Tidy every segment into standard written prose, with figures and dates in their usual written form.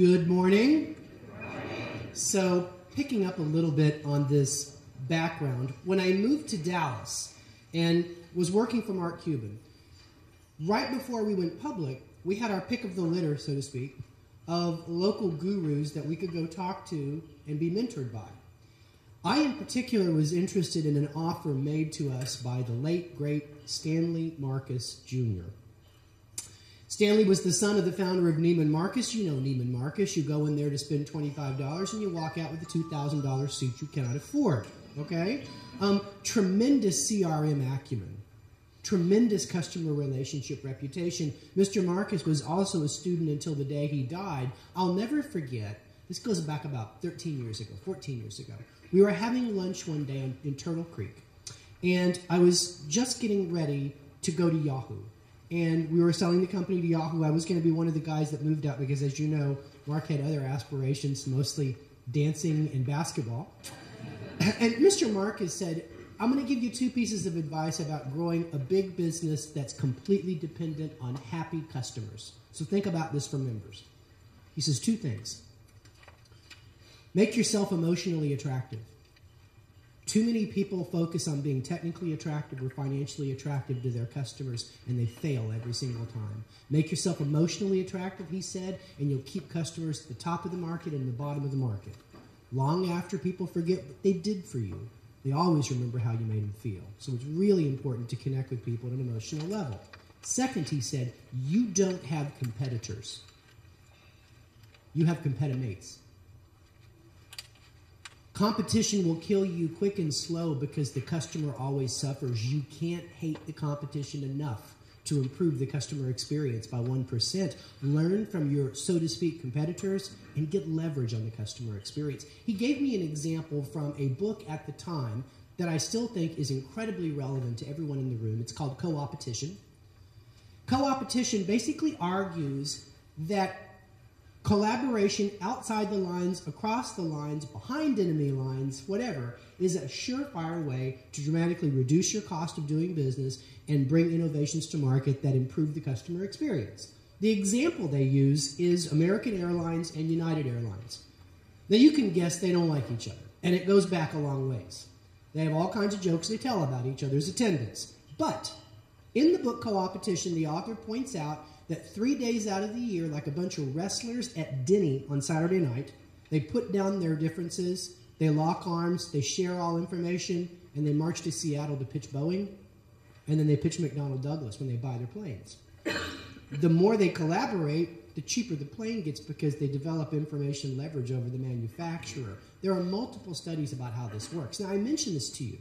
Good morning. So, picking up a little bit on this background, when I moved to Dallas and was working for Mark Cuban, right before we went public, we had our pick of the litter, so to speak, of local gurus that we could go talk to and be mentored by. I, in particular, was interested in an offer made to us by the late, great Stanley Marcus Jr. Stanley was the son of the founder of Neiman Marcus. You know Neiman Marcus. You go in there to spend $25 and you walk out with a $2,000 suit you cannot afford. Okay? Tremendous CRM acumen. Tremendous customer relationship reputation. Mr. Marcus was also a student until the day he died. I'll never forget, this goes back about 14 years ago. We were having lunch one day in Turtle Creek, and I was just getting ready to go to Yahoo. And we were selling the company to Yahoo. I was going to be one of the guys that moved out because, as you know, Mark had other aspirations, mostly dancing and basketball. And Mr. Marcus said, I'm going to give you 2 pieces of advice about growing a big business that's completely dependent on happy customers. So think about this for members. He says 2 things. Make yourself emotionally attractive. Too many people focus on being technically attractive or financially attractive to their customers, and they fail every single time. Make yourself emotionally attractive, he said, and you'll keep customers at the top of the market and the bottom of the market. Long after people forget what they did for you, they always remember how you made them feel. So it's really important to connect with people at an emotional level. Second, he said, you don't have competitors. You have competimates. Competition will kill you quick and slow because the customer always suffers. You can't hate the competition enough to improve the customer experience by 1%. Learn from your, so to speak, competitors and get leverage on the customer experience. He gave me an example from a book at the time that I still think is incredibly relevant to everyone in the room. It's called Co-opetition. Co-opetition basically argues that collaboration outside the lines, across the lines, behind enemy lines, whatever, is a surefire way to dramatically reduce your cost of doing business and bring innovations to market that improve the customer experience. The example they use is American Airlines and United Airlines. Now you can guess they don't like each other, and it goes back a long ways. They have all kinds of jokes they tell about each other's attendance. But in the book Co-opetition, the author points out that 3 days out of the year, like a bunch of wrestlers at Denny on Saturday night, they put down their differences, they lock arms, they share all information, and they march to Seattle to pitch Boeing, and then they pitch McDonnell Douglas when they buy their planes. The more they collaborate, the cheaper the plane gets because they develop information leverage over the manufacturer. There are multiple studies about how this works. Now, I mention this to you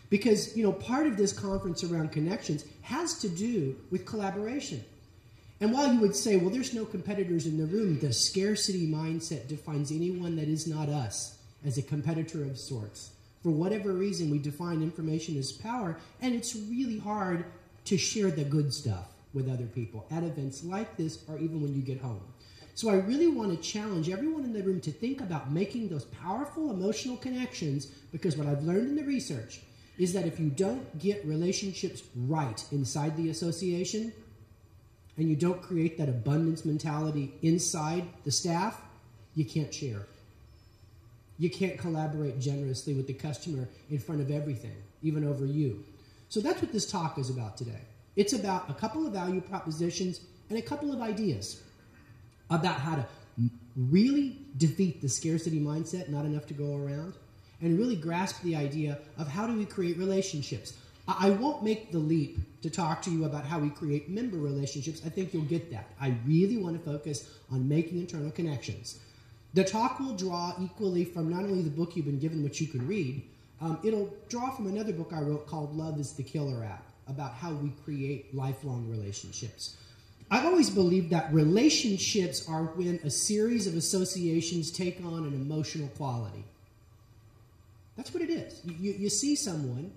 because, part of this conference around connections has to do with collaboration. And while you would say, well, there's no competitors in the room, the scarcity mindset defines anyone that is not us as a competitor of sorts. For whatever reason, we define information as power, and it's really hard to share the good stuff with other people at events like this or even when you get home. So I really want to challenge everyone in the room to think about making those powerful emotional connections, because what I've learned in the research is that if you don't get relationships right inside the association, and you don't create that abundance mentality inside the staff, you can't share. You can't collaborate generously with the customer in front of everything, even over you. So that's what this talk is about today. It's about a couple of value propositions and a couple of ideas about how to really defeat the scarcity mindset, not enough to go around, and really grasp the idea of how do we create relationships. I won't make the leap to talk to you about how we create member relationships. I think you'll get that. I really want to focus on making internal connections. The talk will draw equally from not only the book you've been given, which you can read, it'll draw from another book I wrote called Love is the Killer App, about how we create lifelong relationships. I've always believed that relationships are when a series of associations take on an emotional quality. That's what it is. You see someone,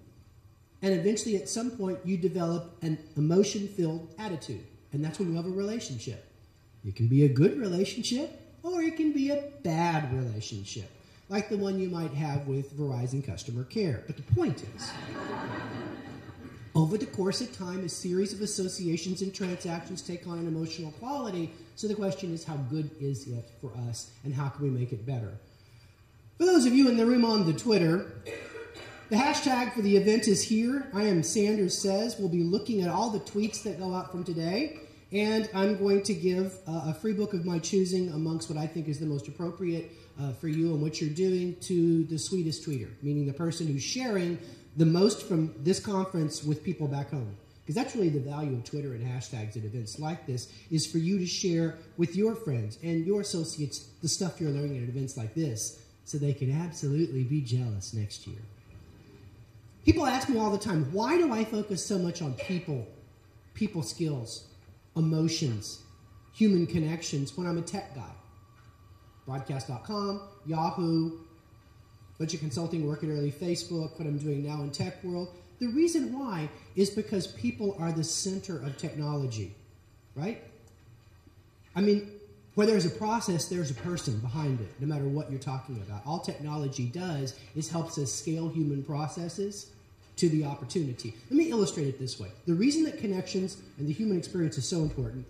and eventually, at some point, you develop an emotion-filled attitude. And that's when you have a relationship. It can be a good relationship, or it can be a bad relationship, like the one you might have with Verizon customer care. But the point is, Over the course of time, a series of associations and transactions take on an emotional quality. So the question is, how good is it for us, and how can we make it better? For those of you in the room on the Twitter, the hashtag for the event is here. I am Sanders Says. We'll be looking at all the tweets that go out from today, and I'm going to give a free book of my choosing amongst what I think is the most appropriate for you and what you're doing to the sweetest tweeter, meaning the person who's sharing the most from this conference with people back home. Because that's really the value of Twitter and hashtags at events like this, is for you to share with your friends and your associates the stuff you're learning at events like this, so they can absolutely be jealous next year. People ask me all the time, why do I focus so much on people skills, emotions, human connections when I'm a tech guy? Broadcast.com, Yahoo, bunch of consulting work at early Facebook, what I'm doing now in tech world. The reason why is because people are the center of technology, right? I mean, where there's a process, there's a person behind it, no matter what you're talking about. All technology does is helps us scale human processes to the opportunity. Let me illustrate it this way. The reason that connections and the human experience is so important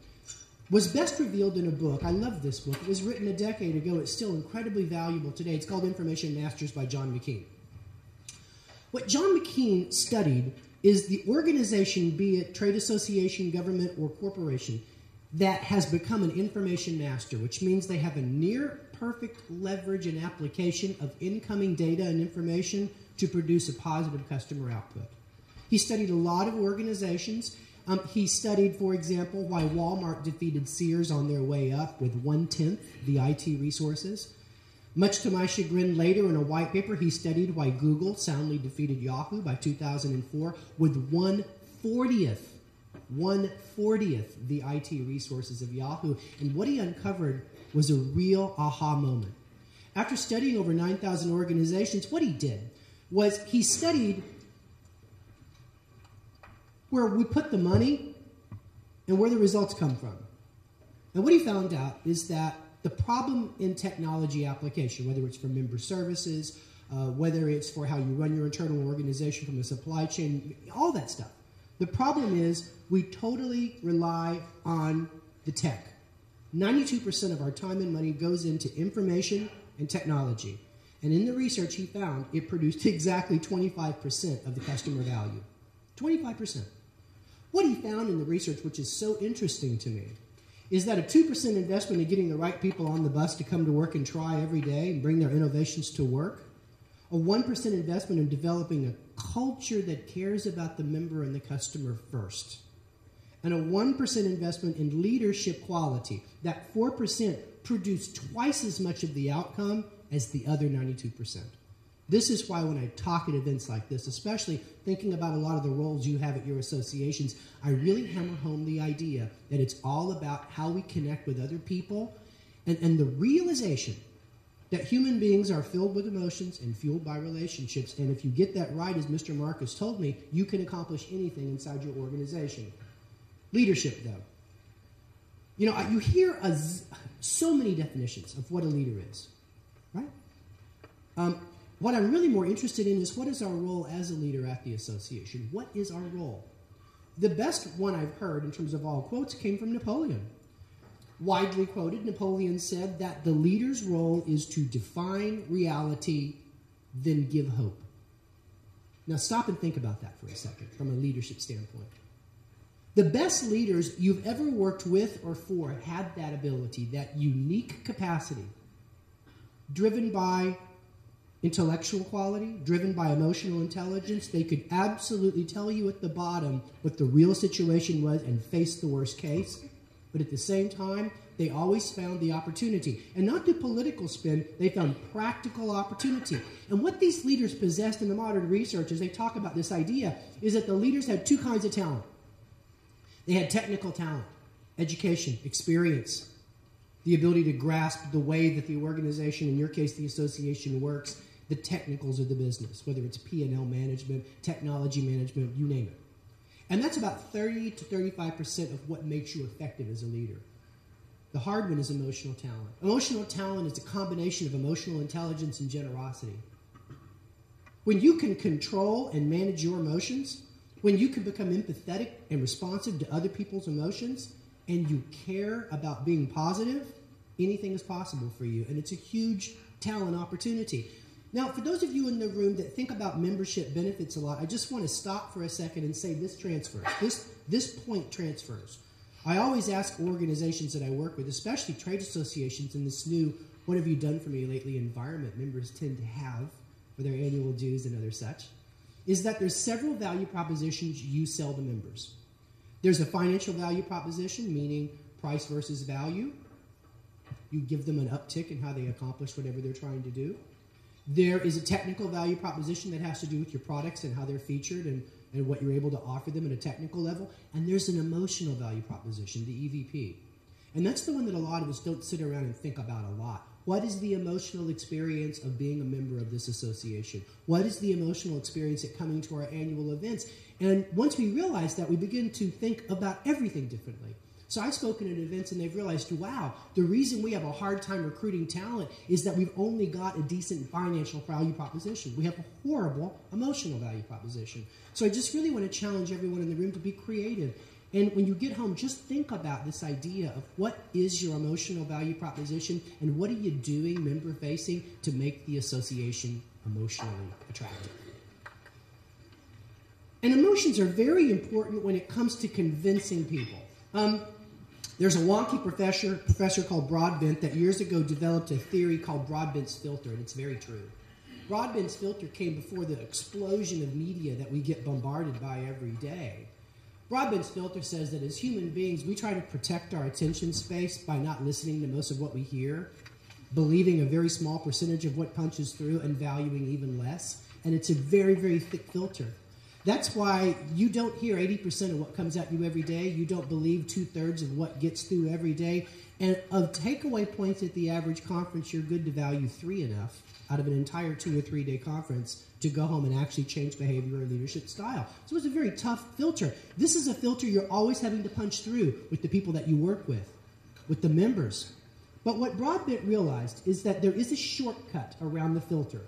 was best revealed in a book. I love this book. It was written a decade ago. It's still incredibly valuable today. It's called Information Masters by John McKean. What John McKean studied is the organization, be it trade association, government, or corporation, that has become an information master, which means they have a near perfect leverage and application of incoming data and information to produce a positive customer output. He studied a lot of organizations. He studied, for example, why Walmart defeated Sears on their way up with 1/10 the IT resources. Much to my chagrin, later in a white paper, he studied why Google soundly defeated Yahoo by 2004 with 1/40th the IT resources of Yahoo. And what he uncovered was a real aha moment. After studying over 9,000 organizations, what he did was he studied where we put the money and where the results come from. And what he found out is that the problem in technology application, whether it's for member services, whether it's for how you run your internal organization from a supply chain, all that stuff, the problem is we totally rely on the tech. 92% of our time and money goes into information and technology. And in the research he found, it produced exactly 25% of the customer value. 25%. What he found in the research, which is so interesting to me, is that a 2% investment in getting the right people on the bus to come to work and try every day and bring their innovations to work, a 1% investment in developing a culture that cares about the member and the customer first, and a 1% investment in leadership quality, that 4% produced twice as much of the outcome as the other 92%. This is why when I talk at events like this, especially thinking about a lot of the roles you have at your associations, I really hammer home the idea that it's all about how we connect with other people and the realization that human beings are filled with emotions and fueled by relationships. And if you get that right, as Mr. Marcus told me, you can accomplish anything inside your organization. Leadership, though. You know, you hear so many definitions of what a leader is, right? What I'm really more interested in is what is our role as a leader at the association? What is our role? The best one I've heard in terms of all quotes came from Napoleon. Widely quoted, Napoleon said that the leader's role is to define reality, then give hope. Now stop and think about that for a second from a leadership standpoint. The best leaders you've ever worked with or for had that ability, that unique capacity, driven by intellectual quality, driven by emotional intelligence. They could absolutely tell you at the bottom what the real situation was and face the worst case. But at the same time, they always found the opportunity. And not the political spin, they found practical opportunity. And what these leaders possessed in the modern research, as they talk about this idea, is that the leaders had two kinds of talent. They had technical talent, education, experience, the ability to grasp the way that the organization, in your case the association, works, the technicals of the business, whether it's P&L management, technology management, you name it. And that's about 30 to 35% of what makes you effective as a leader. The hard one is emotional talent. Emotional talent is a combination of emotional intelligence and generosity. When you can control and manage your emotions, When you can become empathetic and responsive to other people's emotions and you care about being positive, anything is possible for you. And it's a huge talent opportunity. Now, for those of you in the room that think about membership benefits a lot, I just want to stop for a second and say this transfers. This point transfers. I always ask organizations that I work with, especially trade associations in this new "what have you done for me lately" environment members tend to have for their annual dues and other such, is that there's several value propositions you sell to members. There's a financial value proposition, meaning price versus value. You give them an uptick in how they accomplish whatever they're trying to do. There is a technical value proposition that has to do with your products and how they're featured and what you're able to offer them at a technical level. And there's an emotional value proposition, the EVP. And that's the one that a lot of us don't sit around and think about a lot. What is the emotional experience of being a member of this association? What is the emotional experience at coming to our annual events? And once we realize that, we begin to think about everything differently. So I've spoken at events and they've realized, wow, the reason we have a hard time recruiting talent is that we've only got a decent financial value proposition. We have a horrible emotional value proposition. So I just really want to challenge everyone in the room to be creative. And when you get home, just think about this idea of what is your emotional value proposition and what are you doing member-facing to make the association emotionally attractive. And emotions are very important when it comes to convincing people. There's a wonky professor called Broadbent that years ago developed a theory called Broadbent's filter, and it's very true. Broadbent's filter came before the explosion of media that we get bombarded by every day. Broadbent's filter says that as human beings, we try to protect our attention space by not listening to most of what we hear, believing a very small percentage of what punches through, and valuing even less. And it's a very, very thick filter. That's why you don't hear 80% of what comes at you every day. You don't believe 2/3 of what gets through every day. And of takeaway points at the average conference, you're good to value 3 enough out of an entire 2 or 3 day conference to go home and actually change behavior or leadership style. So it's a very tough filter. This is a filter you're always having to punch through with the people that you work with the members. But what Broadbent realized is that there is a shortcut around the filter,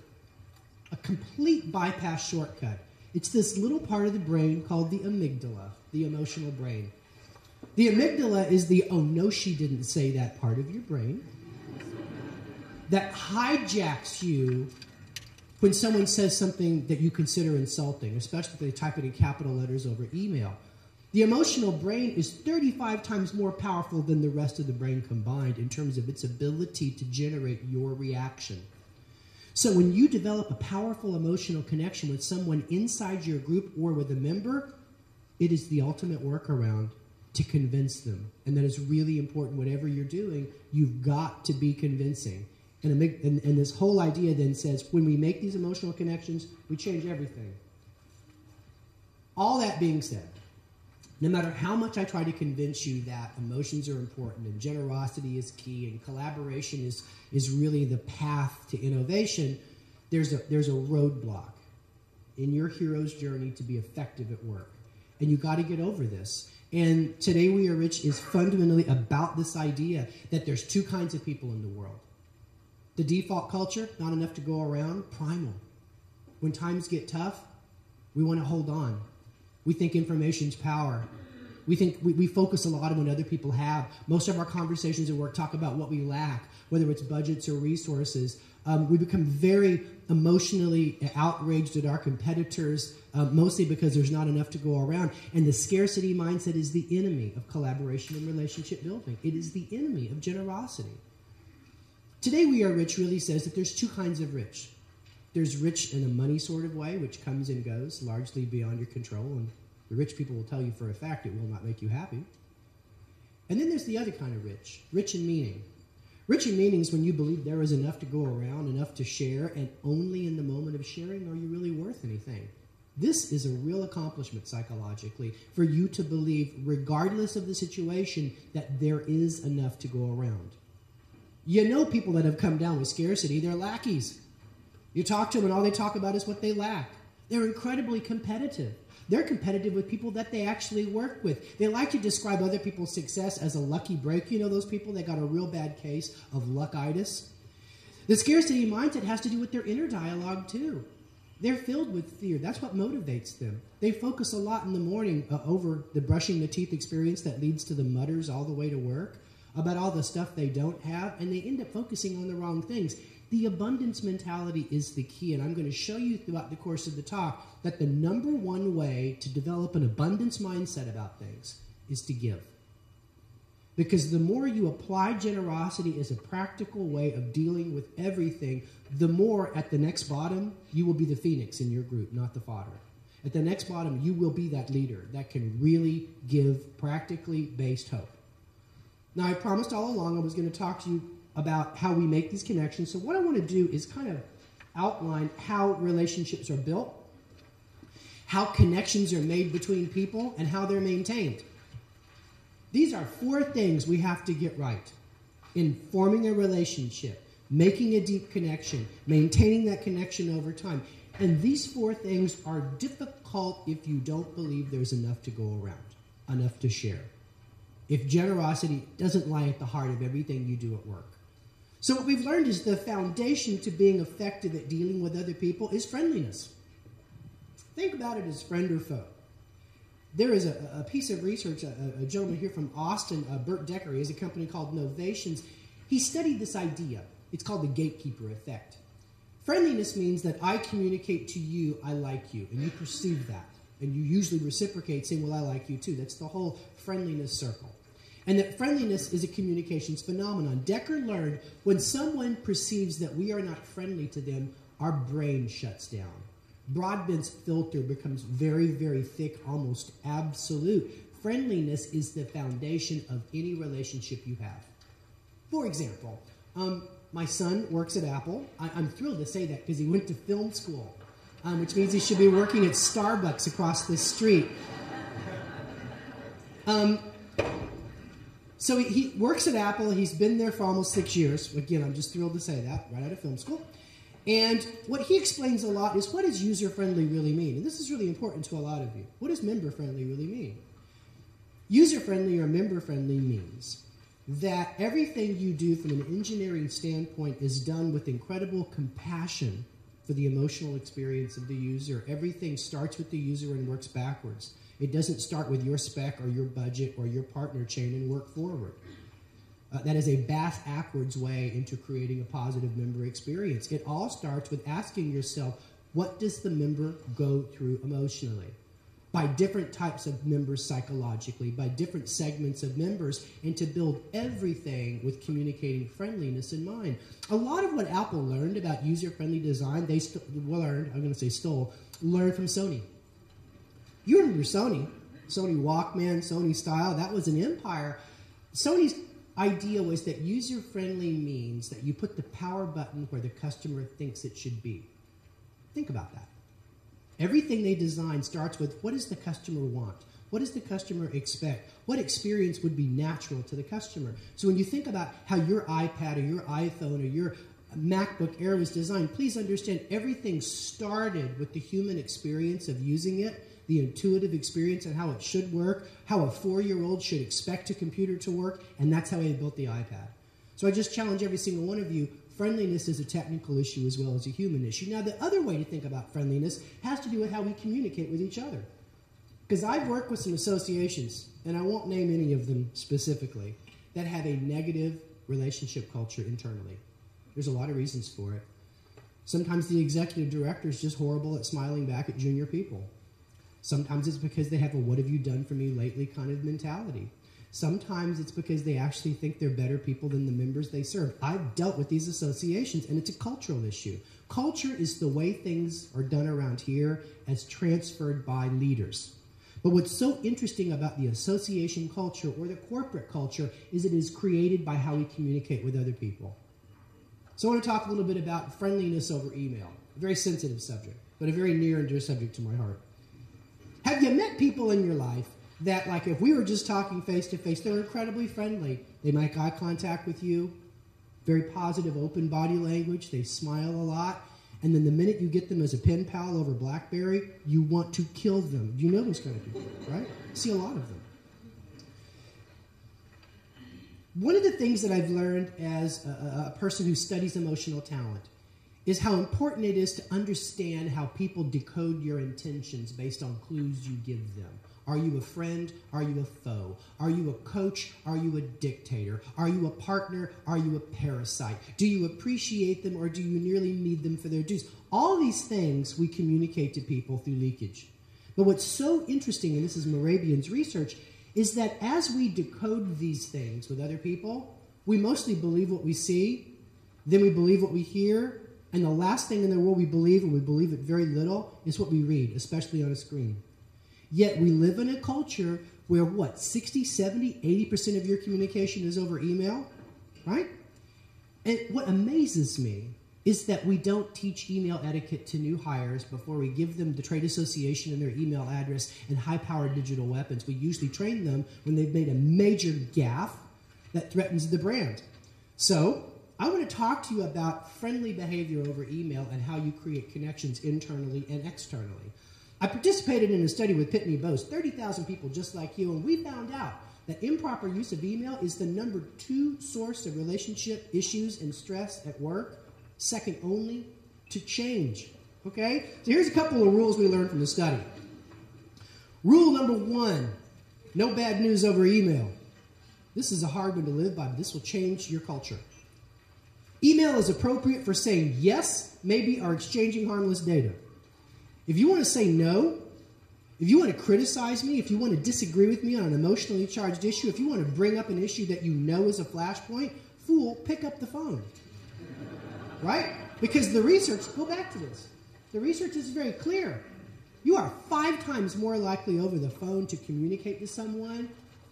a complete bypass shortcut. It's this little part of the brain called the amygdala, the emotional brain. The amygdala is the "oh no, she didn't say that" part of your brain that hijacks you when someone says something that you consider insulting, especially if they type it in capital letters over email. The emotional brain is 35 times more powerful than the rest of the brain combined in terms of its ability to generate your reaction. So when you develop a powerful emotional connection with someone inside your group or with a member, it is the ultimate workaround to convince them. And that is really important. Whatever you're doing, you've got to be convincing. And this whole idea then says, when we make these emotional connections, we change everything. All that being said, no matter how much I try to convince you that emotions are important and generosity is key and collaboration is really the path to innovation, there's a roadblock in your hero's journey to be effective at work. And you've got to get over this. And Today We Are Rich is fundamentally about this idea that there's 2 kinds of people in the world. The default culture, not enough to go around, primal. When times get tough, we want to hold on. We think information's power. We focus a lot on what other people have. Most of our conversations at work talk about what we lack, whether it's budgets or resources. We become very emotionally outraged at our competitors, mostly because there's not enough to go around. And the scarcity mindset is the enemy of collaboration and relationship building. It is the enemy of generosity. Today We Are Rich really says that there's 2 kinds of rich. There's rich in a money sort of way, which comes and goes, largely beyond your control, and the rich people will tell you for a fact it will not make you happy. And then there's the other kind of rich in meaning. Rich in meaning is when you believe there is enough to go around, enough to share, and only in the moment of sharing are you really worth anything. This is a real accomplishment psychologically for you to believe, regardless of the situation, that there is enough to go around. You know people that have come down with scarcity, they're lackeys. You talk to them and all they talk about is what they lack. They're incredibly competitive. They're competitive with people that they actually work with. They like to describe other people's success as a lucky break. You know those people that got a real bad case of luckitis? The scarcity mindset has to do with their inner dialogue too. They're filled with fear. That's what motivates them. They focus a lot in the morning over the brushing the teeth experience that leads to the mutters all the way to work, about all the stuff they don't have, and they end up focusing on the wrong things. The abundance mentality is the key, and I'm going to show you throughout the course of the talk that the number one way to develop an abundance mindset about things is to give. Because the more you apply generosity as a practical way of dealing with everything, the more at the next bottom, you will be the phoenix in your group, not the fodder. At the next bottom, you will be that leader that can really give practically based hope. Now, I promised all along I was going to talk to you about how we make these connections. So what I want to do is kind of outline how relationships are built, how connections are made between people, and how they're maintained. These are 4 things we have to get right in forming a relationship, making a deep connection, maintaining that connection over time. And these 4 things are difficult if you don't believe there's enough to go around, enough to share. If generosity doesn't lie at the heart of everything you do at work. So what we've learned is the foundation to being effective at dealing with other people is friendliness. Think about it as friend or foe. There is a piece of research, a gentleman here from Austin, Bert Decker, he has a company called Novations. He studied this idea. It's called the Gatekeeper Effect. Friendliness means that I communicate to you, I like you, and you perceive that. And you usually reciprocate saying, well, I like you too. That's the whole friendliness circle. And that friendliness is a communications phenomenon. Decker learned when someone perceives that we are not friendly to them, our brain shuts down. Broadbent's filter becomes very, very thick, almost absolute. Friendliness is the foundation of any relationship you have. For example, my son works at Apple. I'm thrilled to say that because he went to film school, which means he should be working at Starbucks across the street. So he works at Apple. He's been there for almost 6 years. Again, I'm just thrilled to say that, right out of film school. And what he explains a lot is, what does user-friendly really mean? And this is really important to a lot of you. What does member-friendly really mean? User-friendly or member-friendly means that everything you do from an engineering standpoint is done with incredible compassion for the emotional experience of the user. Everything starts with the user and works backwards. It doesn't start with your spec or your budget or your partner chain and work forward. That is a backwards way into creating a positive member experience. It all starts with asking yourself, what does the member go through emotionally? By different types of members psychologically, by different segments of members, and to build everything with communicating friendliness in mind. A lot of what Apple learned about user-friendly design, learned from Sony. You remember Sony Walkman, Sony Style, that was an empire. Sony's idea was that user-friendly means that you put the power button where the customer thinks it should be. Think about that. Everything they design starts with, what does the customer want? What does the customer expect? What experience would be natural to the customer? So when you think about how your iPad or your iPhone or your MacBook Air was designed, please understand everything started with the human experience of using it, the intuitive experience and how it should work, how a 4-year-old should expect a computer to work, and that's how they built the iPad. So I just challenge every single one of you, friendliness is a technical issue as well as a human issue. Now, the other way to think about friendliness has to do with how we communicate with each other. Because I've worked with some associations, and I won't name any of them specifically, that have a negative relationship culture internally. There's a lot of reasons for it. Sometimes the executive director is just horrible at smiling back at junior people. Sometimes it's because they have a what have you done for me lately kind of mentality. Sometimes it's because they actually think they're better people than the members they serve. I've dealt with these associations, and it's a cultural issue. Culture is the way things are done around here as transferred by leaders. But what's so interesting about the association culture or the corporate culture is it is created by how we communicate with other people. So I want to talk a little bit about friendliness over email. A very sensitive subject, but a very near and dear subject to my heart. Have you met people in your life that, like, if we were just talking face-to-face, they're incredibly friendly. They make eye contact with you, very positive, open body language. They smile a lot. And then the minute you get them as a pen pal over BlackBerry, you want to kill them. You know those kind of people, right? See a lot of them. One of the things that I've learned as a person who studies emotional talent is how important it is to understand how people decode your intentions based on clues you give them. Are you a friend? Are you a foe? Are you a coach? Are you a dictator? Are you a partner? Are you a parasite? Do you appreciate them or do you merely need them for their dues? All these things we communicate to people through leakage. But what's so interesting, and this is Morabian's research, is that as we decode these things with other people, we mostly believe what we see, then we believe what we hear, and the last thing in the world we believe, and we believe it very little, is what we read, especially on a screen. Yet we live in a culture where, 60, 70, 80% of your communication is over email, right? And what amazes me is that we don't teach email etiquette to new hires before we give them the trade association and their email address and high-powered digital weapons. We usually train them when they've made a major gaffe that threatens the brand. So I want to talk to you about friendly behavior over email and how you create connections internally and externally. I participated in a study with Pitney Bowes, 30,000 people just like you, and we found out that improper use of email is the number 2 source of relationship issues and stress at work, second only to change. Okay? So here's a couple of rules we learned from the study. Rule number 1, no bad news over email. This is a hard one to live by, but this will change your culture. Email is appropriate for saying yes, maybe, or exchanging harmless data. If you want to say no, if you want to criticize me, if you want to disagree with me on an emotionally charged issue, if you want to bring up an issue that you know is a flashpoint, fool, pick up the phone. Right? Because the research, go back to this. The research is very clear. You are 5 times more likely over the phone to communicate to someone,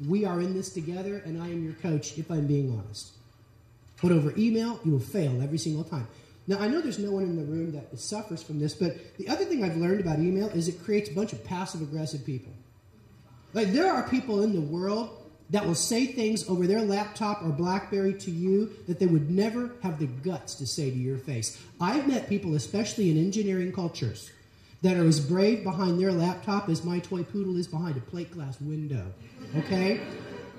we are in this together and I am your coach, if I'm being honest. But over email, you will fail every single time. Now, I know there's no one in the room that suffers from this, but the other thing I've learned about email is it creates a bunch of passive-aggressive people. Like, there are people in the world that will say things over their laptop or BlackBerry to you that they would never have the guts to say to your face. I've met people, especially in engineering cultures, that are as brave behind their laptop as my toy poodle is behind a plate glass window. Okay?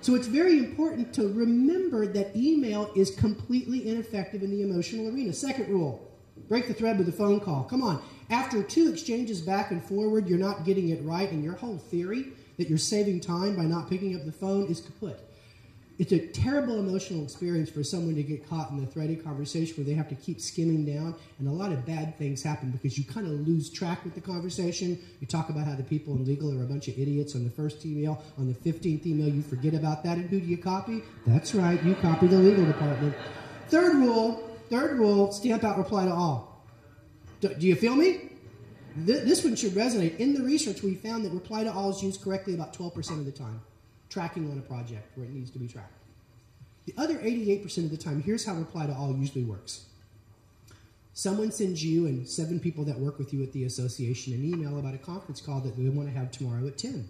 So it's very important to remember that email is completely ineffective in the emotional arena. Second rule, break the thread with a phone call. Come on. After 2 exchanges back and forward, you're not getting it right, and your whole theory that you're saving time by not picking up the phone is kaput. It's a terrible emotional experience for someone to get caught in a threaded conversation where they have to keep skimming down, and a lot of bad things happen because you kind of lose track with the conversation. You talk about how the people in legal are a bunch of idiots on the first email. On the 15th email, you forget about that, and who do you copy? That's right, you copy the legal department. Third rule, stamp out reply to all. Do you feel me? This one should resonate. In the research, we found that reply to all is used correctly about 12% of the time. Tracking on a project where it needs to be tracked. The other 88% of the time, here's how reply to all usually works. Someone sends you and 7 people that work with you at the association an email about a conference call that they want to have tomorrow at 10.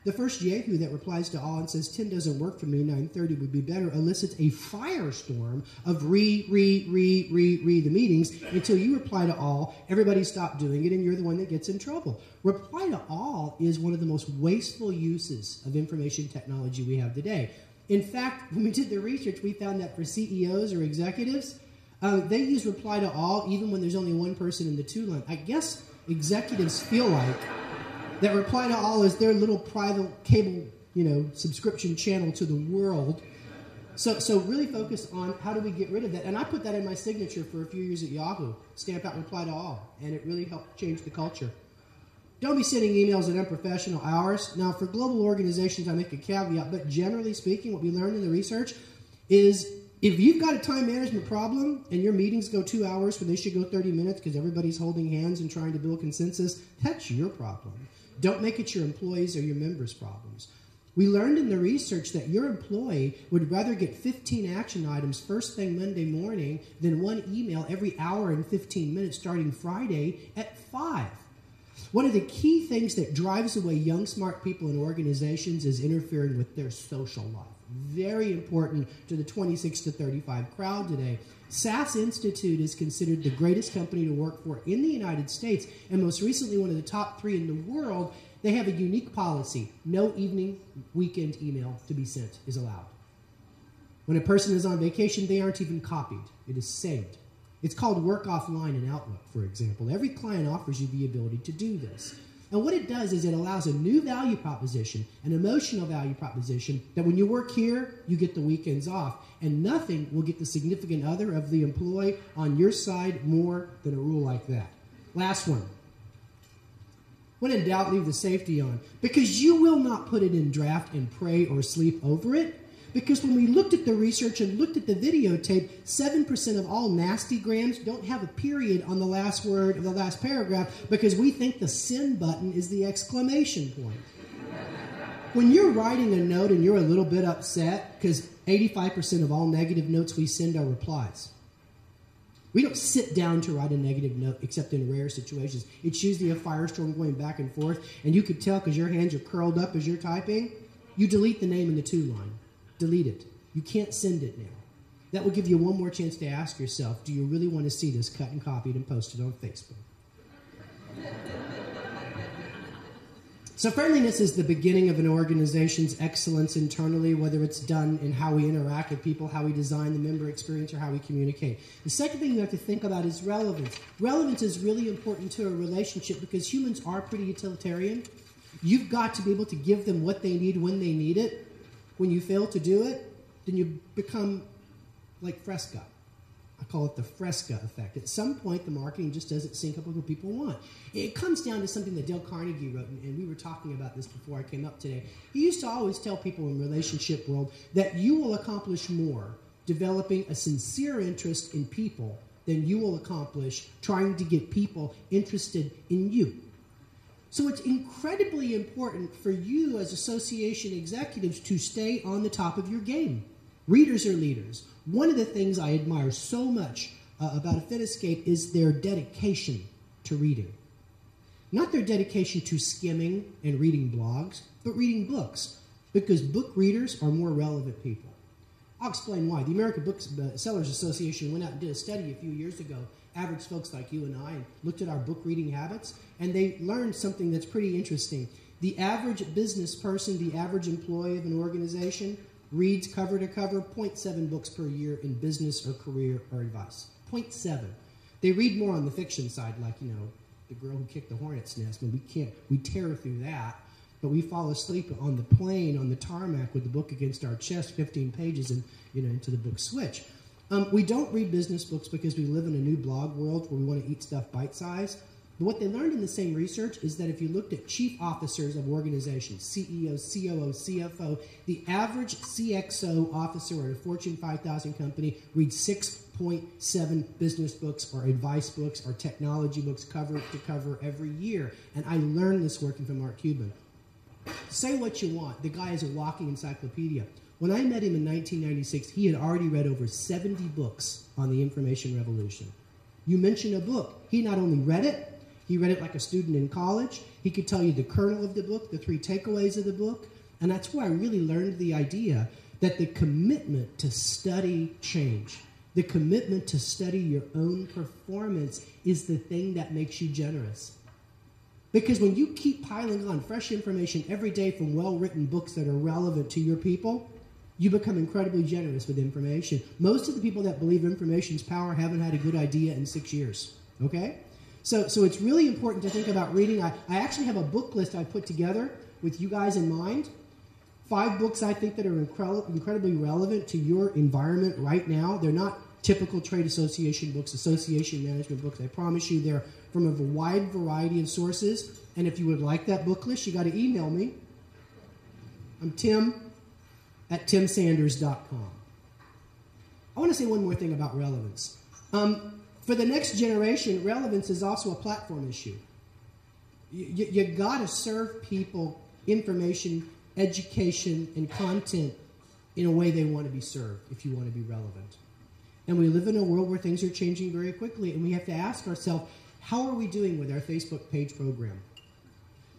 The first yahoo that replies to all and says 10 doesn't work for me, 9:30 would be better, elicits a firestorm of the meetings until you reply to all, everybody stop doing it, and you're the one that gets in trouble. Reply to all is one of the most wasteful uses of information technology we have today. In fact, when we did the research, we found that for CEOs or executives, they use reply to all even when there's only one person in the to line. I guess executives feel like that reply to all is their little private cable, subscription channel to the world. So really focus on how do we get rid of that. And I put that in my signature for a few years at Yahoo. Stamp out reply to all. And it really helped change the culture. Don't be sending emails at unprofessional hours. Now, for global organizations, I make a caveat. But generally speaking, what we learned in the research is if you've got a time management problem and your meetings go 2 hours when they should go 30 minutes because everybody's holding hands and trying to build consensus, that's your problem. Don't make it your employees' or your members' problems. We learned in the research that your employee would rather get 15 action items first thing Monday morning than 1 email every hour and 15 minutes starting Friday at 5. One of the key things that drives away young, smart people in organizations is interfering with their social life. Very important to the 26 to 35 crowd today. SAS Institute is considered the greatest company to work for in the United States, and most recently one of the top 3 in the world. They have a unique policy. No evening, weekend email to be sent is allowed. When a person is on vacation, they aren't even copied. It is saved. It's called work offline in Outlook, for example. Every client offers you the ability to do this. And what it does is it allows a new value proposition, an emotional value proposition, that when you work here, you get the weekends off. And nothing will get the significant other of the employee on your side more than a rule like that. Last one. When in doubt, leave the safety on. Because you will not put it in draft and pray or sleep over it. Because when we looked at the research and looked at the videotape, 7% of all nasty grams don't have a period on the last word of the last paragraph because we think the send button is the exclamation point. When you're writing a note and you're a little bit upset, because 85% of all negative notes we send are replies. We don't sit down to write a negative note except in rare situations. It's usually a firestorm going back and forth, and you could tell because your hands are curled up as you're typing. You delete the name in the to line. Delete it. You can't send it now. That will give you one more chance to ask yourself, do you really want to see this cut and copied and posted on Facebook? So friendliness is the beginning of an organization's excellence internally, whether it's done in how we interact with people, how we design the member experience, or how we communicate. The second thing you have to think about is relevance. Relevance is really important to a relationship because humans are pretty utilitarian. You've got to be able to give them what they need when they need it. When you fail to do it, then you become like Fresca. I call it the Fresca effect. At some point, the marketing just doesn't sync up with what people want. It comes down to something that Dale Carnegie wrote, and we were talking about this before I came up today. He used to always tell people in the relationship world that you will accomplish more developing a sincere interest in people than you will accomplish trying to get people interested in you. So it's incredibly important for you as association executives to stay on the top of your game. Readers are leaders. One of the things I admire so much about Affiniscape is their dedication to reading. Not their dedication to skimming and reading blogs, but reading books, because book readers are more relevant people. I'll explain why. The American Booksellers Association went out and did a study a few years ago, average folks like you and I, and looked at our book reading habits, and they learned something that's pretty interesting. The average business person, the average employee of an organization, reads cover to cover 0.7 books per year in business or career or advice. 0.7. They read more on the fiction side, like, you know, The Girl Who Kicked the Hornet's Nest. I mean, we tear through that, but we fall asleep on the plane, on the tarmac with the book against our chest, 15 pages, and, you know, into the book switch. We don't read business books because we live in a new blog world where we want to eat stuff bite-sized. But what they learned in the same research is that if you looked at chief officers of organizations, CEO, COO, CFO, the average CXO officer at a Fortune 5000 company reads 6.7 business books or advice books or technology books cover to cover every year. And I learned this working for Mark Cuban. Say what you want. The guy is a walking encyclopedia. When I met him in 1996, he had already read over 70 books on the information revolution. You mention a book. He not only read it, he read it like a student in college. He could tell you the kernel of the book, the 3 takeaways of the book. And that's where I really learned the idea that the commitment to study change, the commitment to study your own performance is the thing that makes you generous. Because when you keep piling on fresh information every day from well-written books that are relevant to your people, you become incredibly generous with information. Most of the people that believe information's power haven't had a good idea in 6 years, okay? So it's really important to think about reading. I actually have a book list I put together with you guys in mind. 5 books I think that are incredibly relevant to your environment right now. They're not typical trade association books, association management books. I promise you they're from a wide variety of sources. And if you would like that book list, you got to email me. I'm tim@timsanders.com. I want to say one more thing about relevance. For the next generation, relevance is also a platform issue. You got to serve people information, education, and content in a way they want to be served if you want to be relevant. And we live in a world where things are changing very quickly, and we have to ask ourselves, how are we doing with our Facebook page program?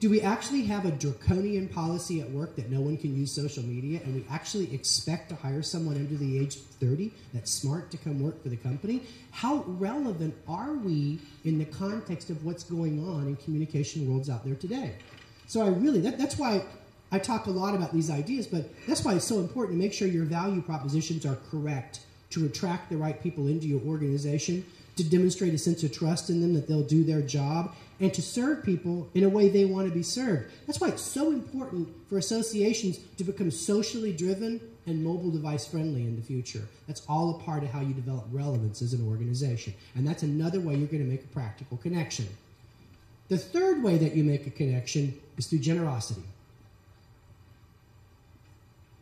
Do we actually have a draconian policy at work that no one can use social media, and we actually expect to hire someone under the age of 30 that's smart to come work for the company? How relevant are we in the context of what's going on in communication worlds out there today? So that's why I talk a lot about these ideas, but that's why it's so important to make sure your value propositions are correct to attract the right people into your organization, to demonstrate a sense of trust in them that they'll do their job, and to serve people in a way they want to be served. That's why it's so important for associations to become socially driven and mobile device friendly in the future. That's all a part of how you develop relevance as an organization. And that's another way you're going to make a practical connection. The third way that you make a connection is through generosity.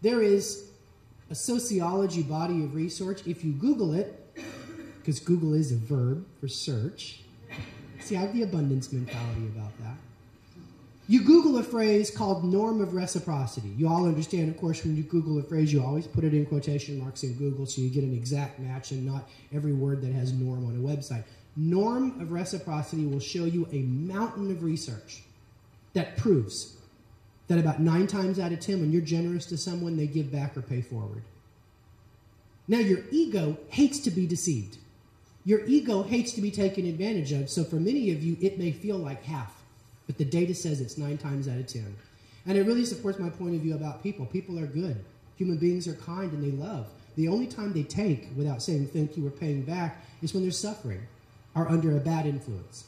There is a sociology body of research. If you Google it, because Google is a verb for search. See, I have the abundance mentality about that. You Google a phrase called norm of reciprocity. You all understand, of course, when you Google a phrase, you always put it in quotation marks in Google so you get an exact match and not every word that has norm on a website. Norm of reciprocity will show you a mountain of research that proves that about 9 times out of 10, when you're generous to someone, they give back or pay forward. Now, your ego hates to be deceived. Your ego hates to be taken advantage of, so for many of you, it may feel like half, but the data says it's 9 times out of 10. And it really supports my point of view about people. People are good. Human beings are kind and they love. The only time they take without saying thank you or paying back is when they're suffering or under a bad influence.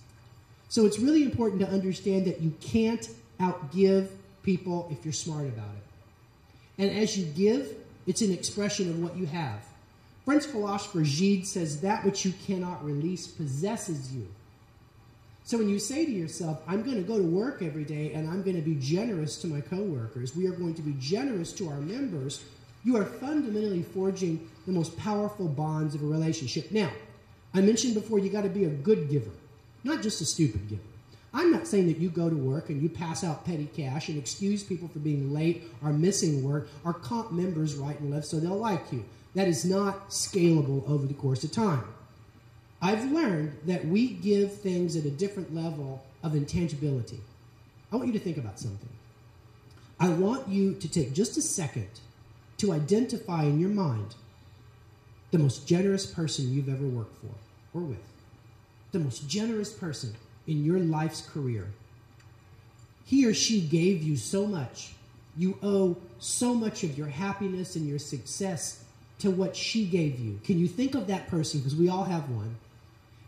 So it's really important to understand that you can't outgive people if you're smart about it. And as you give, it's an expression of what you have. French philosopher Gide says that which you cannot release possesses you. So when you say to yourself, I'm going to go to work every day and I'm going to be generous to my coworkers, we are going to be generous to our members, you are fundamentally forging the most powerful bonds of a relationship. Now, I mentioned before you got to be a good giver, not just a stupid giver. I'm not saying that you go to work and you pass out petty cash and excuse people for being late or missing work or comp members right and left so they'll like you. That is not scalable over the course of time. I've learned that we give things at a different level of intangibility. I want you to think about something. I want you to take just a second to identify in your mind the most generous person you've ever worked for or with. The most generous person in your life's career. He or she gave you so much. You owe so much of your happiness and your success to what she gave you. Can you think of that person? Because we all have one.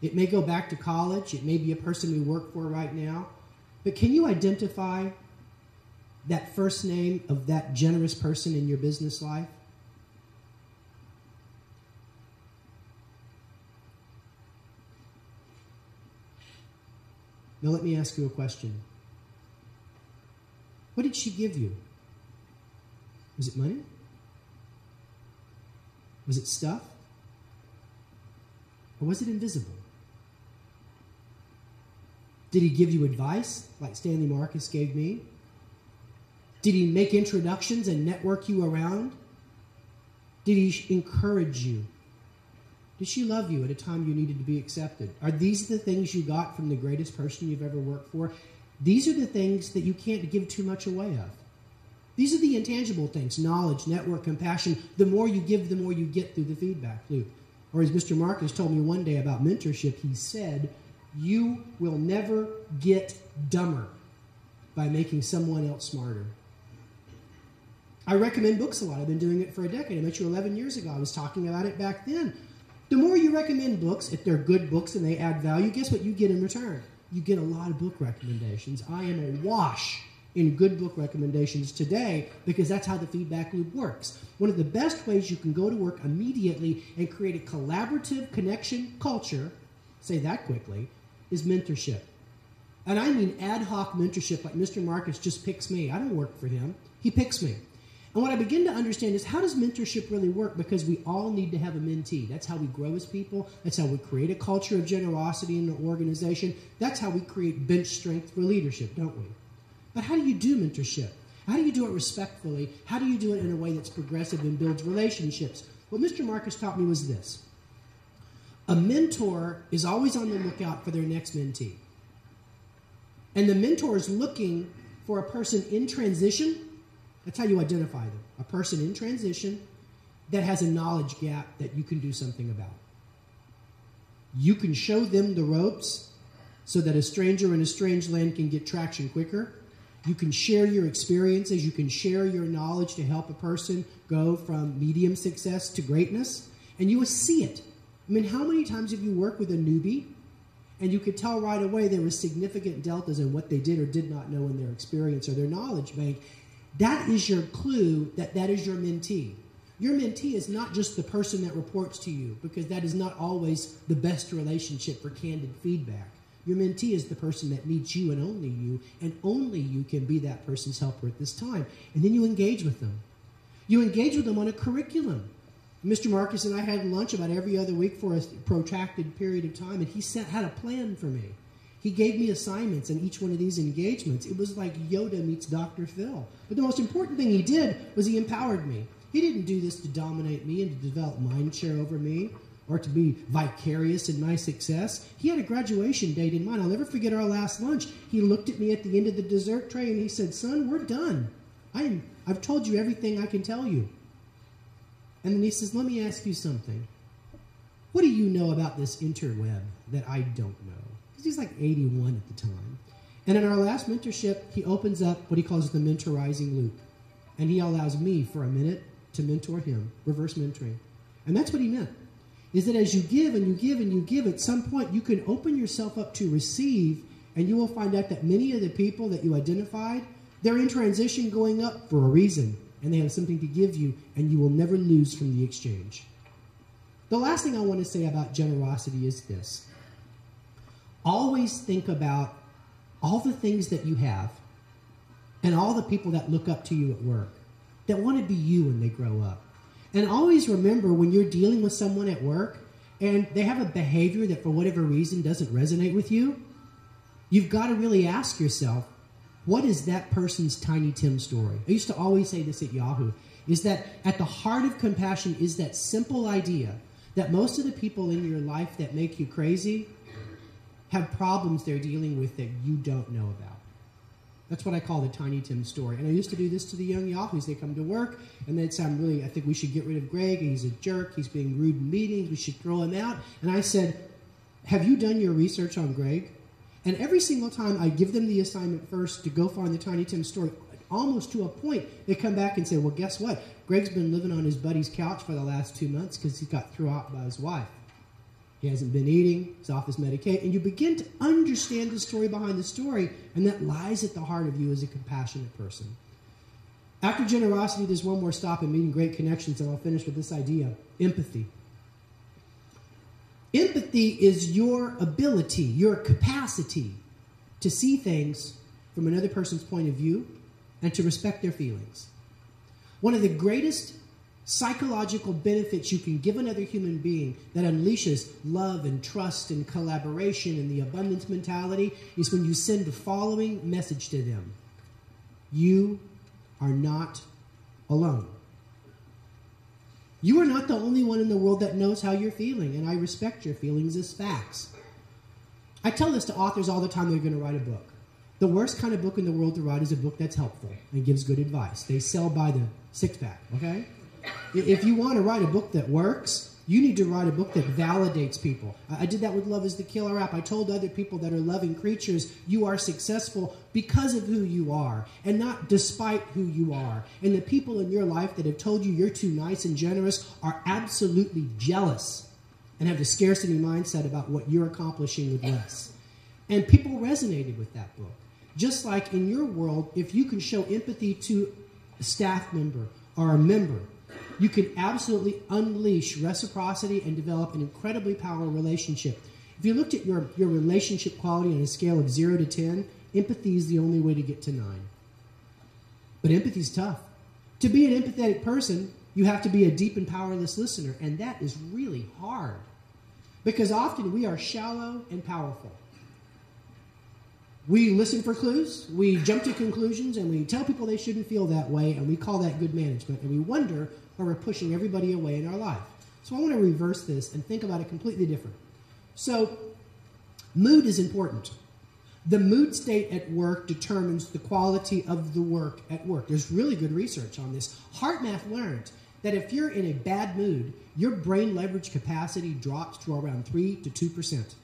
It may go back to college. It may be a person we work for right now. But can you identify that first name of that generous person in your business life? Now let me ask you a question. What did she give you? Was it money? Was it stuff? Or was it invisible? Did he give you advice like Stanley Marcus gave me? Did he make introductions and network you around? Did he encourage you? Did she love you at a time you needed to be accepted? Are these the things you got from the greatest person you've ever worked for? These are the things that you can't give too much away of. These are the intangible things: knowledge, network, compassion. The more you give, the more you get through the feedback loop. Or as Mr. Marcus told me one day about mentorship, he said, you will never get dumber by making someone else smarter. I recommend books a lot. I've been doing it for a decade. I met you 11 years ago. I was talking about it back then. The more you recommend books, if they're good books and they add value, guess what you get in return? You get a lot of book recommendations. I am awash in good book recommendations today because that's how the feedback loop works. One of the best ways you can go to work immediately and create a collaborative connection culture, say that quickly, is mentorship. And I mean ad hoc mentorship, like Mr. Marcus just picks me. I don't work for him. He picks me. And what I begin to understand is, how does mentorship really work? Because we all need to have a mentee. That's how we grow as people. That's how we create a culture of generosity in an organization. That's how we create bench strength for leadership, don't we? But how do you do mentorship? How do you do it respectfully? How do you do it in a way that's progressive and builds relationships? What Mr. Marcus taught me was this. A mentor is always on the lookout for their next mentee. And the mentor is looking for a person in transition. That's how you identify them. A person in transition that has a knowledge gap that you can do something about. You can show them the ropes so that a stranger in a strange land can get traction quicker. You can share your experiences. You can share your knowledge to help a person go from medium success to greatness. And you will see it. I mean, how many times have you worked with a newbie and you could tell right away there were significant deltas in what they did or did not know in their experience or their knowledge bank? That is your clue that that is your mentee. Your mentee is not just the person that reports to you, because that is not always the best relationship for candid feedback. Your mentee is the person that needs you and only you can be that person's helper at this time. And then you engage with them. You engage with them on a curriculum. Mr. Marcus and I had lunch about every other week for a protracted period of time, and he had a plan for me. He gave me assignments in each one of these engagements. It was like Yoda meets Dr. Phil. But the most important thing he did was he empowered me. He didn't do this to dominate me and to develop mind share over me or to be vicarious in my success. He had a graduation date in mind. I'll never forget our last lunch. He looked at me at the end of the dessert tray and he said, "Son, we're done. I've told you everything I can tell you." And then he says, "Let me ask you something. What do you know about this interweb that I don't know?" Because he's like 81 at the time. And in our last mentorship, he opens up what he calls the mentorizing loop. And he allows me for a minute to mentor him, reverse mentoring. And that's what he meant, is that as you give and you give and you give, at some point you can open yourself up to receive, and you will find out that many of the people that you identified, they're in transition going up for a reason, and they have something to give you, and you will never lose from the exchange. The last thing I want to say about generosity is this. Always think about all the things that you have and all the people that look up to you at work, that want to be you when they grow up. And always remember, when you're dealing with someone at work and they have a behavior that for whatever reason doesn't resonate with you, you've got to really ask yourself, what is that person's Tiny Tim story? I used to always say this at Yahoo, is that at the heart of compassion is that simple idea that most of the people in your life that make you crazy have problems they're dealing with that you don't know about. That's what I call the Tiny Tim story. And I used to do this to the young Yahoos. They come to work, and they'd say, I think we should get rid of Greg. He's a jerk. He's being rude in meetings. We should throw him out. And I said, have you done your research on Greg? And every single time I give them the assignment first to go find the Tiny Tim story, almost to a point, they come back and say, well, guess what? Greg's been living on his buddy's couch for the last 2 months because he got thrown out by his wife. He hasn't been eating, he's off his medication, and you begin to understand the story behind the story, and that lies at the heart of you as a compassionate person. After generosity, there's one more stop in meeting great connections, and I'll finish with this idea: empathy. Empathy is your ability, your capacity to see things from another person's point of view and to respect their feelings. One of the greatest psychological benefits you can give another human being that unleashes love and trust and collaboration and the abundance mentality is when you send the following message to them: you are not alone. You are not the only one in the world that knows how you're feeling, and I respect your feelings as facts. I tell this to authors all the time they're going to write a book. The worst kind of book in the world to write is a book that's helpful and gives good advice. They sell by the six-pack, okay? If you want to write a book that works, you need to write a book that validates people. I did that with Love is the Killer app. I told other people that are loving creatures, you are successful because of who you are and not despite who you are. And the people in your life that have told you you're too nice and generous are absolutely jealous and have the scarcity mindset about what you're accomplishing with less. And people resonated with that book. Just like in your world, if you can show empathy to a staff member or a member, you can absolutely unleash reciprocity and develop an incredibly powerful relationship. If you looked at your relationship quality on a scale of 0 to 10, empathy is the only way to get to 9. But empathy is tough. To be an empathetic person, you have to be a deep and powerless listener, and that is really hard. Because often we are shallow and powerful. We listen for clues, we jump to conclusions, and we tell people they shouldn't feel that way, and we call that good management, and we wonder why we're pushing everybody away in our life. So I want to reverse this and think about it completely different. So mood is important. The mood state at work determines the quality of the work at work. There's really good research on this. HeartMath learned that if you're in a bad mood, your brain leverage capacity drops to around 3 to 2%.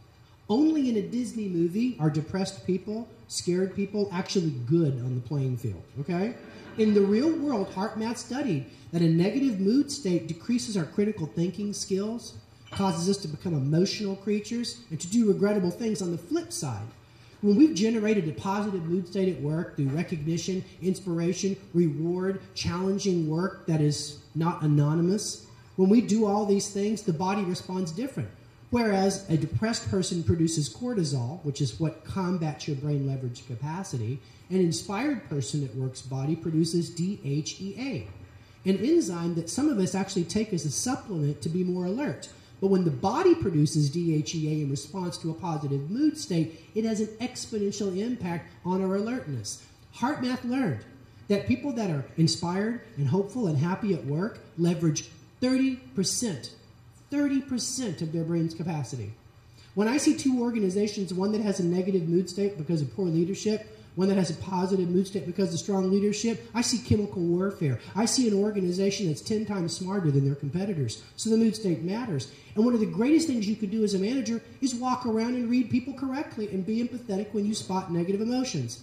Only in a Disney movie are depressed people, scared people, actually good on the playing field, okay? In the real world, HeartMath studied that a negative mood state decreases our critical thinking skills, causes us to become emotional creatures and to do regrettable things on the flip side. When we've generated a positive mood state at work through recognition, inspiration, reward, challenging work that is not anonymous, when we do all these things, the body responds different. Whereas a depressed person produces cortisol, which is what combats your brain leverage capacity, an inspired person at work's body produces DHEA, an enzyme that some of us actually take as a supplement to be more alert. But when the body produces DHEA in response to a positive mood state, it has an exponential impact on our alertness. HeartMath learned that people that are inspired and hopeful and happy at work leverage 30% of their brain's capacity. When I see two organizations, one that has a negative mood state because of poor leadership, one that has a positive mood state because of strong leadership, I see chemical warfare. I see an organization that's 10 times smarter than their competitors. So the mood state matters. And one of the greatest things you can do as a manager is walk around and read people correctly and be empathetic when you spot negative emotions.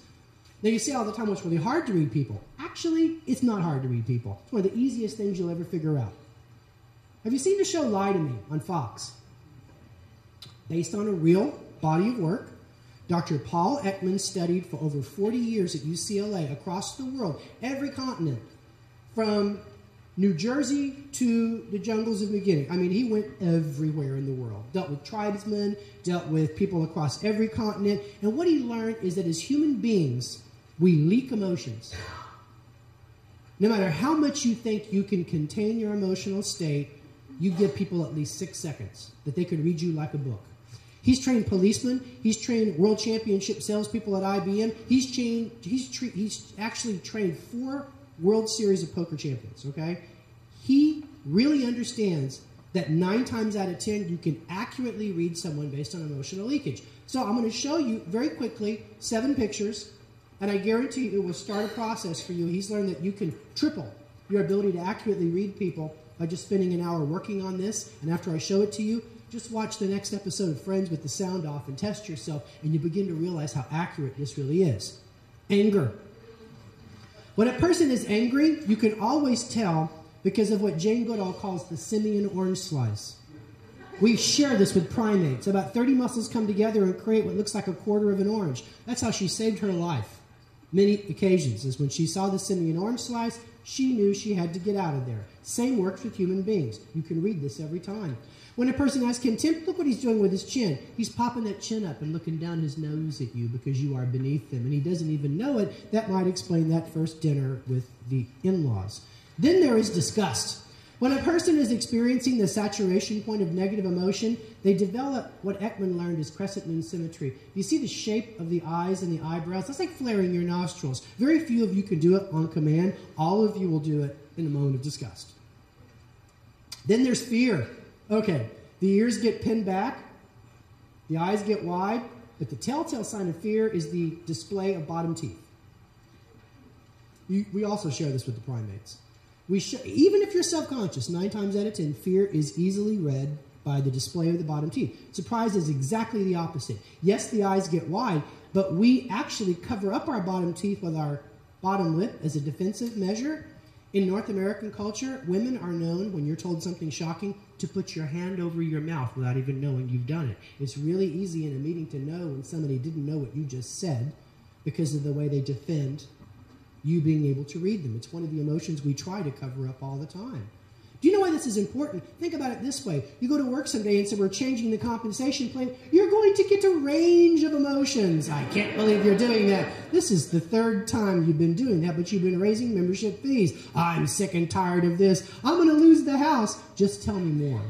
Now, you say all the time, well, it's really hard to read people. Actually, it's not hard to read people. It's one of the easiest things you'll ever figure out. Have you seen the show Lie to Me on Fox? Based on a real body of work, Dr. Paul Ekman studied for over 40 years at UCLA across the world, every continent, from New Jersey to the jungles of New Guinea. I mean, he went everywhere in the world, dealt with tribesmen, dealt with people across every continent. And what he learned is that as human beings, we leak emotions. No matter how much you think you can contain your emotional state, you give people at least 6 seconds that they could read you like a book. He's trained policemen. He's trained world championship salespeople at IBM. He's actually trained 4 World Series of Poker champions, okay? He really understands that 9 times out of 10, you can accurately read someone based on emotional leakage. So I'm going to show you very quickly 7 pictures, and I guarantee it will start a process for you. He's learned that you can triple your ability to accurately read people by just spending an hour working on this, and after I show it to you, just watch the next episode of Friends with the sound off and test yourself, and you begin to realize how accurate this really is. Anger. When a person is angry, you can always tell because of what Jane Goodall calls the simian orange slice. We share this with primates. About 30 muscles come together and create what looks like a quarter of an orange. That's how she saved her life. Many occasions is when she saw the simian orange slice, she knew she had to get out of there. Same works with human beings. You can read this every time. When a person has contempt, look what he's doing with his chin. He's popping that chin up and looking down his nose at you because you are beneath him, and he doesn't even know it. That might explain that first dinner with the in-laws. Then there is disgust. When a person is experiencing the saturation point of negative emotion, they develop what Ekman learned is Crescent and Symmetry. You see the shape of the eyes and the eyebrows? That's like flaring your nostrils. Very few of you can do it on command. All of you will do it in a moment of disgust. Then there's fear. Okay, the ears get pinned back, the eyes get wide, but the telltale sign of fear is the display of bottom teeth. We also share this with the primates. Even if you're self-conscious, 9 times out of 10, fear is easily read by the display of the bottom teeth. Surprise is exactly the opposite. Yes, the eyes get wide, but we actually cover up our bottom teeth with our bottom lip as a defensive measure. In North American culture, women are known, when you're told something shocking, to put your hand over your mouth without even knowing you've done it. It's really easy in a meeting to know when somebody didn't know what you just said because of the way they defend you being able to read them. It's one of the emotions we try to cover up all the time. Do you know why this is important? Think about it this way. You go to work someday and say, we're changing the compensation plan. You're going to get a range of emotions. I can't believe you're doing that. This is the 3rd time you've been doing that, but you've been raising membership fees. I'm sick and tired of this. I'm going to lose the house. Just tell me more.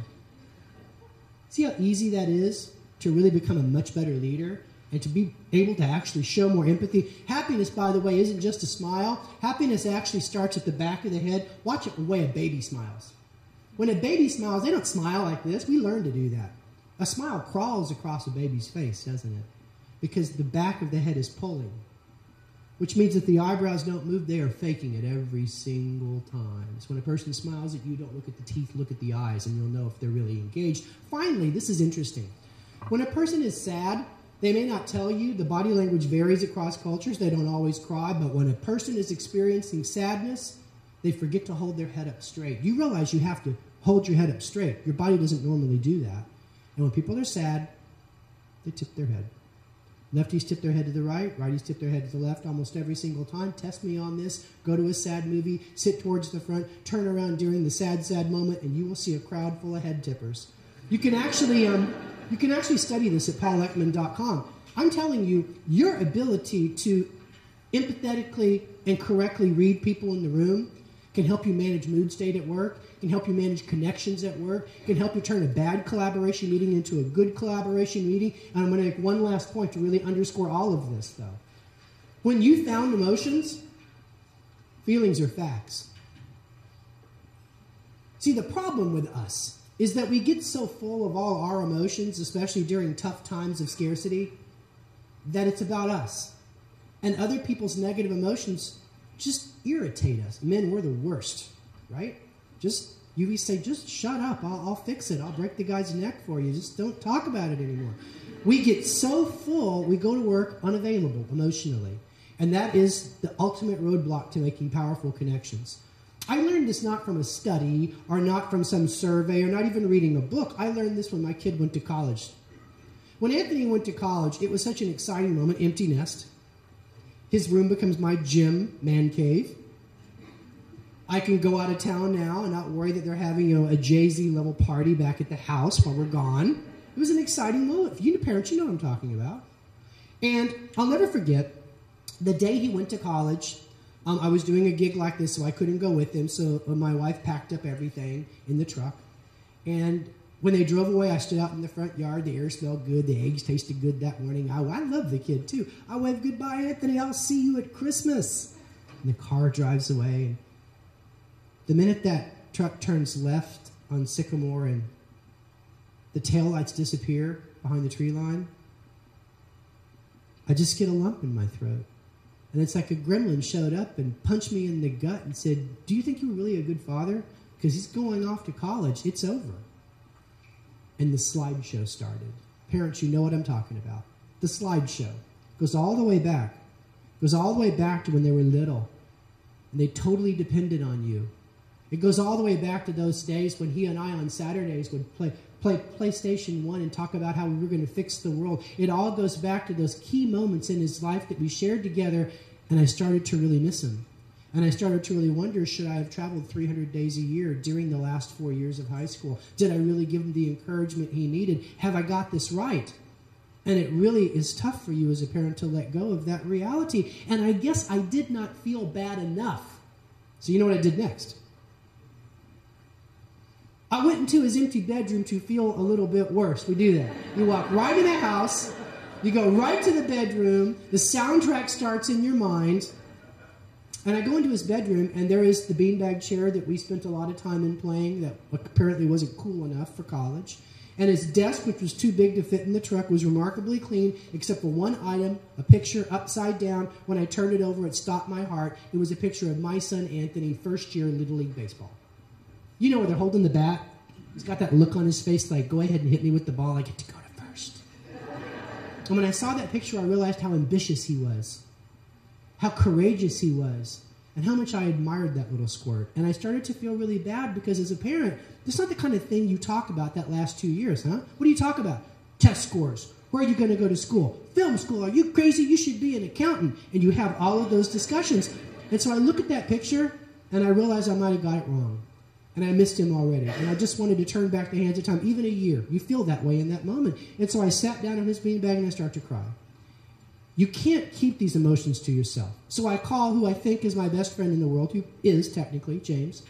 See how easy that is to really become a much better leader and to be able to actually show more empathy? Happiness, by the way, isn't just a smile. Happiness actually starts at the back of the head. Watch it the way a baby smiles. When a baby smiles, they don't smile like this. We learn to do that. A smile crawls across a baby's face, doesn't it? Because the back of the head is pulling, which means that the eyebrows don't move. They are faking it every single time. So when a person smiles at you, don't look at the teeth, look at the eyes, and you'll know if they're really engaged. Finally, this is interesting. When a person is sad, they may not tell you. The body language varies across cultures. They don't always cry. But when a person is experiencing sadness, they forget to hold their head up straight. You realize you have to hold your head up straight. Your body doesn't normally do that. And when people are sad, they tip their head. Lefties tip their head to the right, righties tip their head to the left almost every single time. Test me on this. Go to a sad movie, sit towards the front, turn around during the sad, sad moment, and you will see a crowd full of head tippers. You can actually study this at pauleckman.com. I'm telling you, your ability to empathetically and correctly read people in the room can help you manage mood state at work, can help you manage connections at work, can help you turn a bad collaboration meeting into a good collaboration meeting. And I'm going to make one last point to really underscore all of this, though. When you found emotions, feelings are facts. See, the problem with us is that we get so full of all our emotions, especially during tough times of scarcity, that it's about us. And other people's negative emotions just irritate us. Men, we're the worst, right? You say, just shut up. I'll fix it. I'll break the guy's neck for you. Just don't talk about it anymore. We get so full, we go to work unavailable emotionally. And that is the ultimate roadblock to making powerful connections. I learned this not from a study or not from some survey or not even reading a book. I learned this when my kid went to college. When Anthony went to college, it was such an exciting moment, empty nest. His room becomes my gym, man cave. I can go out of town now and not worry that they're having a Jay-Z level party back at the house while we're gone. It was an exciting moment. If you're parents, you know what I'm talking about. And I'll never forget the day he went to college. I was doing a gig like this, so I couldn't go with him. So my wife packed up everything in the truck. And when they drove away, I stood out in the front yard. The air smelled good. The eggs tasted good that morning. I love the kid, too. I waved, goodbye, Anthony. I'll see you at Christmas. And the car drives away. And the minute that truck turns left on Sycamore and the taillights disappear behind the tree line, I just get a lump in my throat. And it's like a gremlin showed up and punched me in the gut and said, do you think you were really a good father? Because he's going off to college. It's over. And the slideshow started. Parents, you know what I'm talking about. The slideshow goes all the way back. Goes all the way back to when they were little. And they totally depended on you. It goes all the way back to those days when he and I on Saturdays would play PlayStation 1 and talk about how we were going to fix the world. It all goes back to those key moments in his life that we shared together, and I started to really miss him. And I started to really wonder, should I have traveled 300 days a year during the last 4 years of high school? Did I really give him the encouragement he needed? Have I got this right? And it really is tough for you as a parent to let go of that reality. And I guess I did not feel bad enough. So you know what I did next? I went into his empty bedroom to feel a little bit worse. We do that. You walk right in the house. You go right to the bedroom. The soundtrack starts in your mind. And I go into his bedroom, and there is the beanbag chair that we spent a lot of time in playing that apparently wasn't cool enough for college. And his desk, which was too big to fit in the truck, was remarkably clean, except for one item, a picture upside down. When I turned it over, it stopped my heart. It was a picture of my son, Anthony, first year Little League Baseball. You know where they're holding the bat? He's got that look on his face like, go ahead and hit me with the ball. I get to go to first. And when I saw that picture, I realized how ambitious he was, how courageous he was, and how much I admired that little squirt. And I started to feel really bad because as a parent, that's not the kind of thing you talk about that last 2 years, huh? What do you talk about? Test scores. Where are you going to go to school? Film school. Are you crazy? You should be an accountant. And you have all of those discussions. And so I look at that picture, and I realize I might have got it wrong. And I missed him already. And I just wanted to turn back the hands of time, even a year. You feel that way in that moment. And so I sat down in his beanbag and I start to cry. You can't keep these emotions to yourself. So I call who I think is my best friend in the world, who is technically James.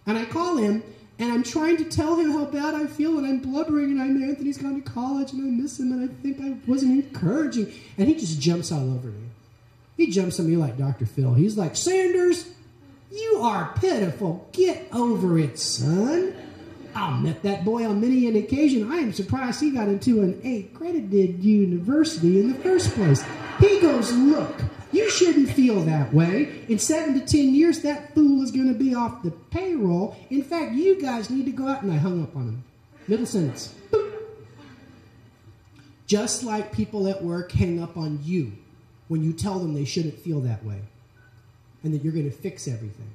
And I call him, and I'm trying to tell him how bad I feel, and I'm blubbering, and I know Anthony's gone to college, and I miss him, and I think I wasn't encouraging. And he just jumps all over me. He jumps on me like Dr. Phil. He's like, Sanders, you are pitiful. Get over it, son. I met that boy on many an occasion. I am surprised he got into an accredited university in the first place. He goes, look, you shouldn't feel that way. In 7 to 10 years, that fool is going to be off the payroll. In fact, you guys need to go out. And I hung up on him. Middle sentence. Boop. Just like people at work hang up on you when you tell them they shouldn't feel that way and that you're going to fix everything.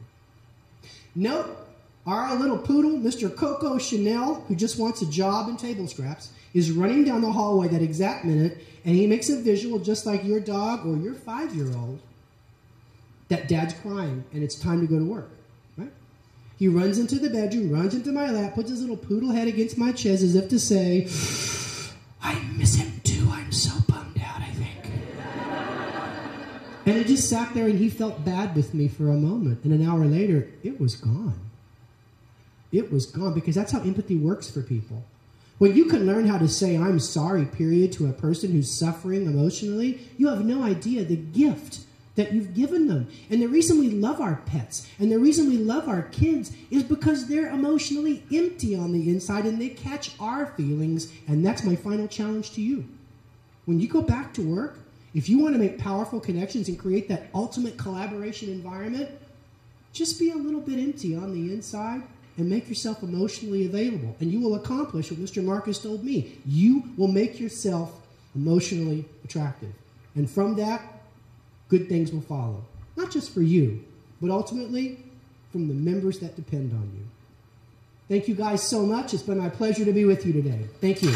Nope. Our little poodle, Mr. Coco Chanel, who just wants a job and table scraps, is running down the hallway that exact minute, and he makes a visual just like your dog or your 5-year-old that dad's crying and it's time to go to work, right? He runs into the bedroom, runs into my lap, puts his little poodle head against my chest as if to say, I miss him too. I'm so bummed out, I think. And I just sat there and he felt bad with me for a moment. And an hour later, it was gone. It was gone because that's how empathy works for people. When you can learn how to say, I'm sorry, period, to a person who's suffering emotionally, you have no idea the gift that you've given them. And the reason we love our pets and the reason we love our kids is because they're emotionally empty on the inside and they catch our feelings. And that's my final challenge to you. When you go back to work, if you want to make powerful connections and create that ultimate collaboration environment, just be a little bit empty on the inside and make yourself emotionally available. And you will accomplish what Mr. Marcus told me. You will make yourself emotionally attractive. And from that, good things will follow. Not just for you, but ultimately from the members that depend on you. Thank you guys so much. It's been my pleasure to be with you today. Thank you.